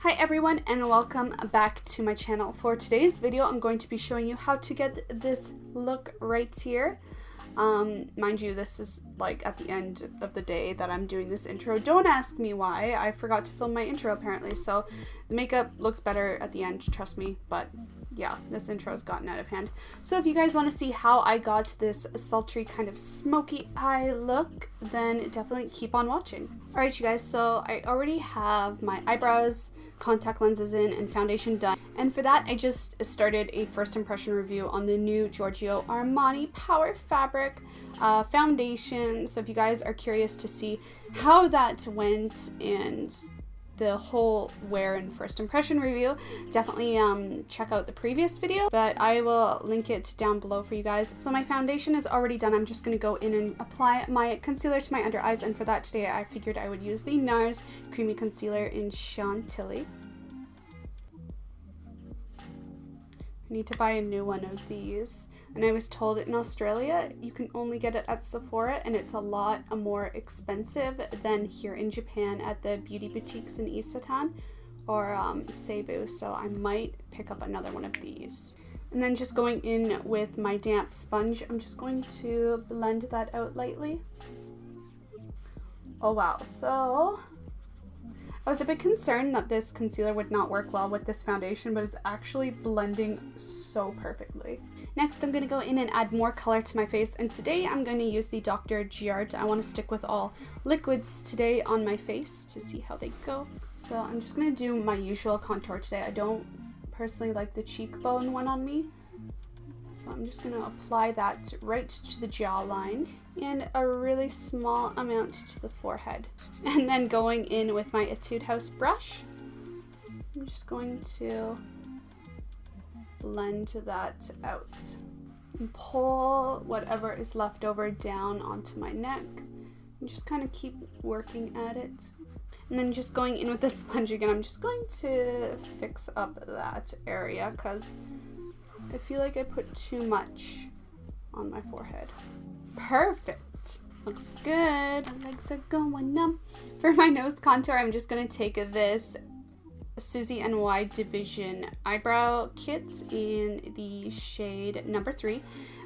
Hi everyone and welcome back to my channel. For today's video, I'm going to be showing you how to get this look right here. Mind you, this is like at the end of the day that I'm doing this intro. Don't ask me why. I forgot to film my intro apparently, so the makeup looks better at the end, trust me, but yeah, this intro has gotten out of hand. So if you guys want to see how I got this sultry kind of smoky eye look, then definitely keep on watching. Alright you guys, so I already have my eyebrows, contact lenses in, and foundation done. And for that, I just started a first impression review on the new Giorgio Armani Power Fabric foundation. So if you guys are curious to see how that went and the whole wear and first impression review, definitely check out the previous video, but I will link it down below for you guys. So my foundation is already done. I'm just going to go in and apply my concealer to my under eyes, and for that today I figured I would use the NARS Creamy Concealer in Chantilly. I need to buy a new one of these, and I was told in Australia you can only get it at Sephora, and it's a lot more expensive than here in Japan at the beauty boutiques in Isetan or Cebu, so I might pick up another one of these. And then just going in with my damp sponge, I'm just going to blend that out lightly. Oh wow, so I was a bit concerned that this concealer would not work well with this foundation, but it's actually blending so perfectly. Next, I'm going to go in and add more color to my face, and today I'm going to use the Dr. Giart. I want to stick with all liquids today on my face to see how they go. So I'm just going to do my usual contour today. I don't personally like the cheekbone one on me, so I'm just going to apply that right to the jawline and a really small amount to the forehead. And then going in with my Etude House brush, I'm just going to blend that out and pull whatever is left over down onto my neck and just kind of keep working at it. And then just going in with the sponge again, I'm just going to fix up that area because I feel like I put too much on my forehead. Perfect. Looks good. My legs are going numb. For my nose contour, I'm just going to take this Susie NY Division eyebrow kit in the shade number 3.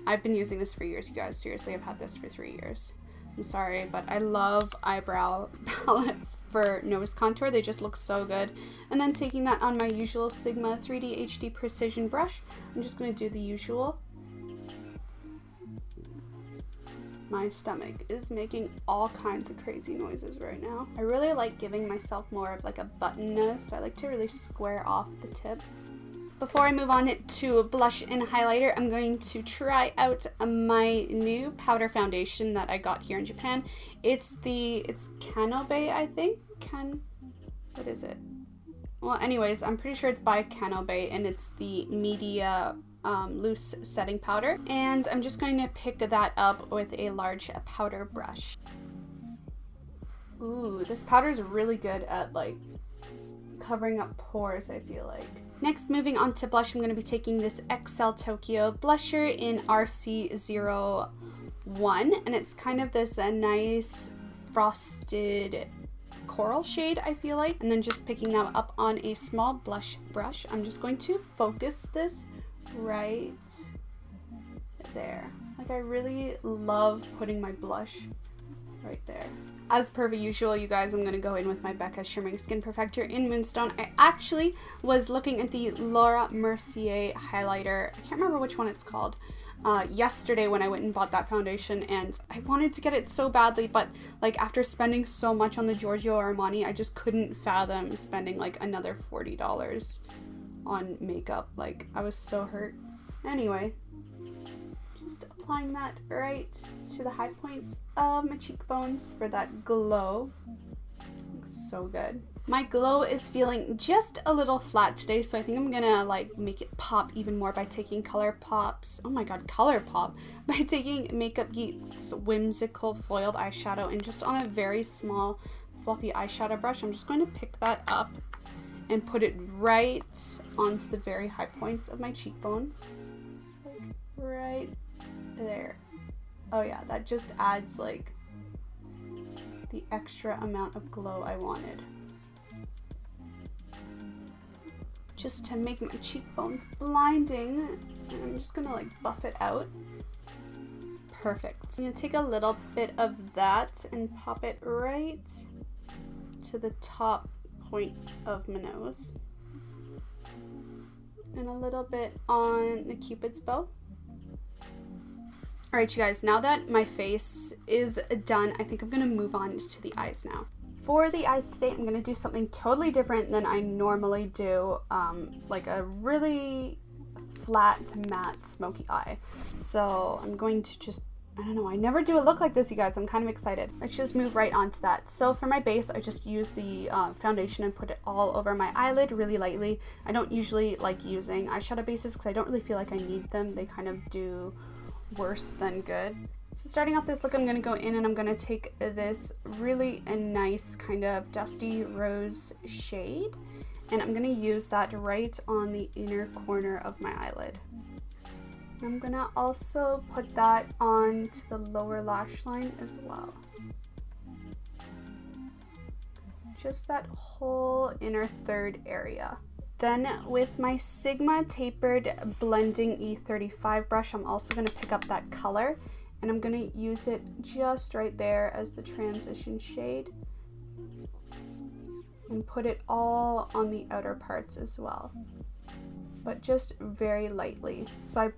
I've been using this for years, you guys. Seriously, I've had this for 3 years. I'm sorry, but I love eyebrow palettes for nose contour. They just look so good. And then taking that on my usual Sigma 3D HD Precision brush, I'm just going to do the usual. My stomach is making all kinds of crazy noises right now. I really like giving myself more of like a button nose, so I like to really square off the tip. Before I move on to blush and highlighter, I'm going to try out my new powder foundation that I got here in Japan. It's Canobe, I think. What is it? Well, anyways, I'm pretty sure it's by Canobe, and it's the Media loose setting powder, and I'm just going to pick that up with a large powder brush. Ooh, this powder is really good at like covering up pores, I feel like. Next, moving on to blush, I'm going to be taking this XL Tokyo blusher in RC01, and it's kind of this nice frosted coral shade, I feel like. And then just picking that up on a small blush brush, I'm just going to focus this right there. Like, I really love putting my blush right there. As per usual, you guys, I'm going to go in with my Becca Shimmering Skin Perfector in Moonstone. I actually was looking at the Laura Mercier highlighter. I can't remember which one it's called. Yesterday when I went and bought that foundation, and I wanted to get it so badly, but like after spending so much on the Giorgio Armani, I just couldn't fathom spending like another $40 on makeup. Like, I was so hurt. Anyway, just applying that right to the high points of my cheekbones for that glow. Looks so good. My glow is feeling just a little flat today, so I think I'm gonna like make it pop even more by taking ColourPop by taking Makeup Geek's Whimsical foiled eyeshadow, and just on a very small fluffy eyeshadow brush, I'm just going to pick that up and put it right onto the very high points of my cheekbones. Like right there. Oh yeah, that just adds like the extra amount of glow I wanted. just to make my cheekbones blinding. And I'm just gonna like buff it out. Perfect. I'm gonna take a little bit of that and pop it right to the top point of my nose. And a little bit on the Cupid's bow. Alright you guys, now that my face is done, I think I'm gonna move on to the eyes now. For the eyes today, I'm gonna do something totally different than I normally do, like a really flat, matte, smoky eye. So I'm going to just, I don't know, I never do a look like this, you guys. I'm kind of excited. Let's just move right on to that. So for my base, I just use the foundation and put it all over my eyelid really lightly. I don't usually like using eyeshadow bases because I don't really feel like I need them. They kind of do worse than good. So starting off this look, I'm going to go in and I'm going to take this really nice kind of dusty rose shade. And I'm going to use that right on the inner corner of my eyelid. I'm gonna also put that onto the lower lash line as well. Just that whole inner third area. Then with my Sigma Tapered Blending E35 brush, I'm also gonna pick up that color and I'm gonna use it just right there as the transition shade and put it all on the outer parts as well, but just very lightly. So I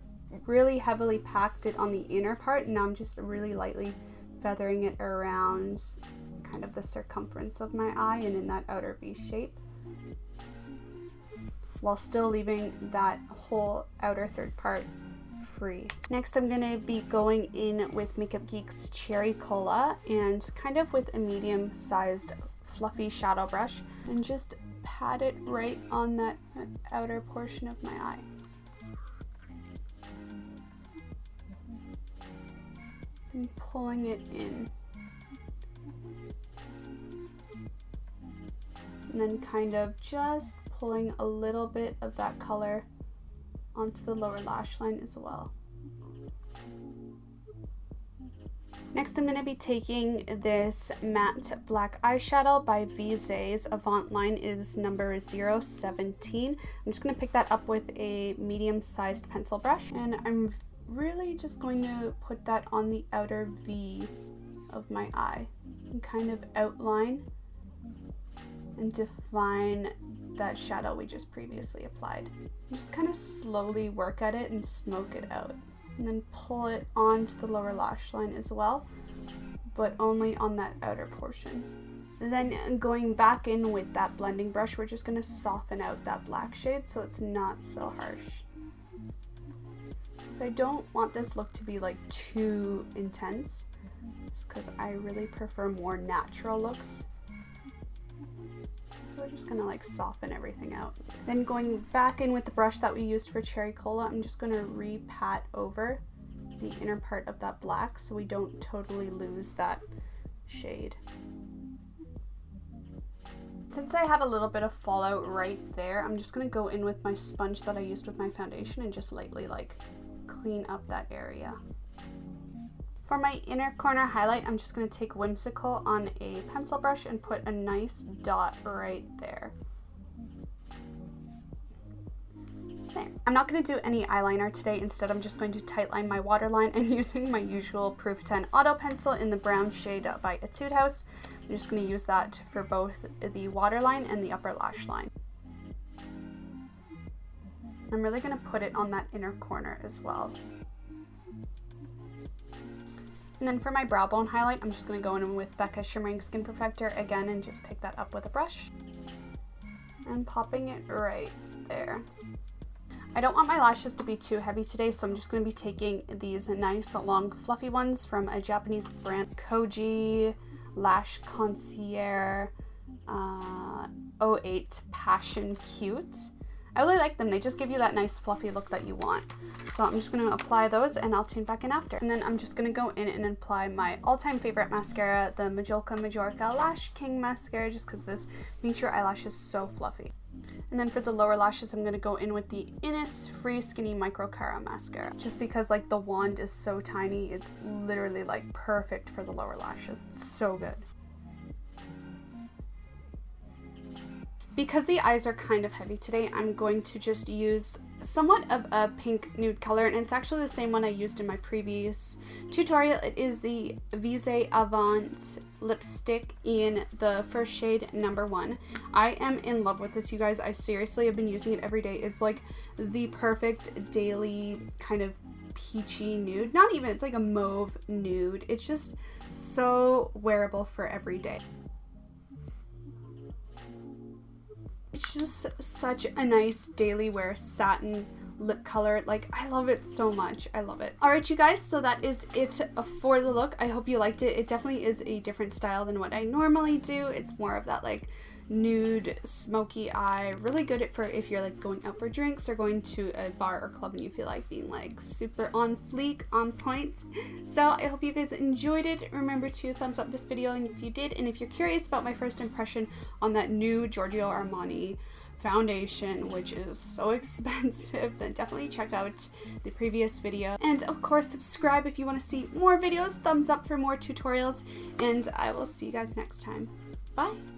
really heavily packed it on the inner part, and now I'm just really lightly feathering it around kind of the circumference of my eye and in that outer V shape, while still leaving that whole outer third part free. Next, I'm going to be going in with Makeup Geek's Cherry Cola and kind of with a medium-sized fluffy shadow brush and just pat it right on that outer portion of my eye. And pulling it in. And then kind of just pulling a little bit of that color onto the lower lash line as well. Next, I'm going to be taking this matte black eyeshadow by Visee Avant line. It is number 017. I'm just going to pick that up with a medium-sized pencil brush, and I'm really just going to put that on the outer V of my eye and kind of outline and define that shadow we just previously applied. And just kind of slowly work at it and smoke it out, and then pull it onto the lower lash line as well, but only on that outer portion. Then going back in with that blending brush, we're just going to soften out that black shade so it's not so harsh. So I don't want this look to be like too intense, just because I really prefer more natural looks. So we're just gonna like soften everything out. Then going back in with the brush that we used for Cherry Cola, I'm just gonna re-pat over the inner part of that black so we don't totally lose that shade. Since I have a little bit of fallout right there, I'm just gonna go in with my sponge that I used with my foundation and just lightly like clean up that area. For my inner corner highlight, I'm just going to take Whimsical on a pencil brush and put a nice dot right there. Okay. I'm not going to do any eyeliner today. Instead, I'm just going to tightline my waterline and using my usual Proof 10 Auto Pencil in the brown shade by Etude House. I'm just going to use that for both the waterline and the upper lash line. I'm really going to put it on that inner corner as well. And then for my brow bone highlight, I'm just going to go in with Becca Shimmering Skin Perfector again and just pick that up with a brush. And popping it right there. I don't want my lashes to be too heavy today, so I'm just going to be taking these nice long fluffy ones from a Japanese brand, Koji Lash Concierge 08 Passion Cute. I really like them. They just give you that nice fluffy look that you want. So I'm just going to apply those and I'll tune back in after. And then I'm just going to go in and apply my all-time favorite mascara, the Majorca Lash King mascara, just because this makes your eyelashes so fluffy. And then for the lower lashes, I'm going to go in with the Innisfree Skinny Micro Cara mascara. Just because like the wand is so tiny, it's literally like perfect for the lower lashes. It's so good. Because the eyes are kind of heavy today, I'm going to just use somewhat of a pink nude color, and it's actually the same one I used in my previous tutorial. It is the Visee Avant lipstick in the first shade number 1. I am in love with this, you guys. I seriously have been using it every day. It's like the perfect daily kind of peachy nude. Not even, it's like a mauve nude. It's just so wearable for every day. It's just such a nice daily wear satin lip color. Like, I love it so much. I love it. Alright, you guys, so that is it for the look. I hope you liked it. It definitely is a different style than what I normally do. It's more of that like nude smoky eye. Really good for if you're like going out for drinks or going to a bar or club and you feel like being like super on fleek, on point. So I hope you guys enjoyed it. Remember to thumbs up this video and if you did, and if you're curious about my first impression on that new Giorgio Armani foundation, which is so expensive, then definitely check out the previous video. And of course, subscribe if you want to see more videos. Thumbs up for more tutorials, and I will see you guys next time. Bye!